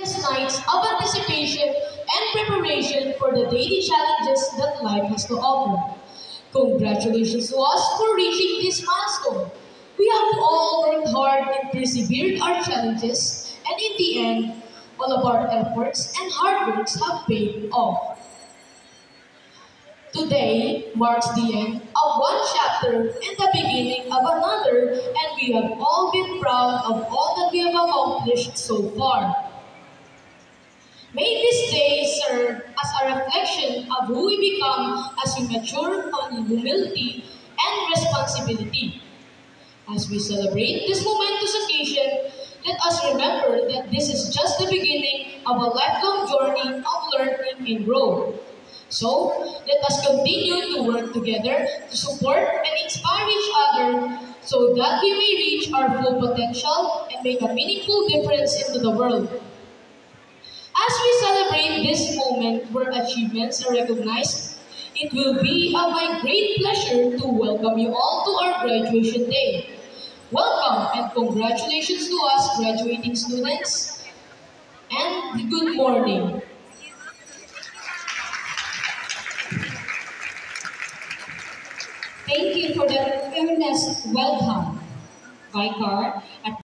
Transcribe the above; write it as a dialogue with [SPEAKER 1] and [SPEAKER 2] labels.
[SPEAKER 1] endless nights of anticipation and preparation for the daily challenges that life has to offer. Congratulations to us for reaching this milestone. We have all worked hard and persevered our challenges, and in the end, all of our efforts and hard works have paid off. Today marks the end of one chapter and the beginning of another, and we have all been proud of all that we have accomplished so far. May this day serve as a reflection of who we become as we mature on humility and responsibility. As we celebrate this momentous occasion, let us remember that this is just the beginning of a lifelong journey of learning and growth. So, let us continue to work together to support and inspire each other so that we may reach our full potential and make a meaningful difference into the world. As we celebrate this moment where achievements are recognized, it will be my great pleasure to welcome you all to our graduation day. Welcome and congratulations to us graduating students, and good morning.
[SPEAKER 2] Thank you for that earnest welcome, Vicar.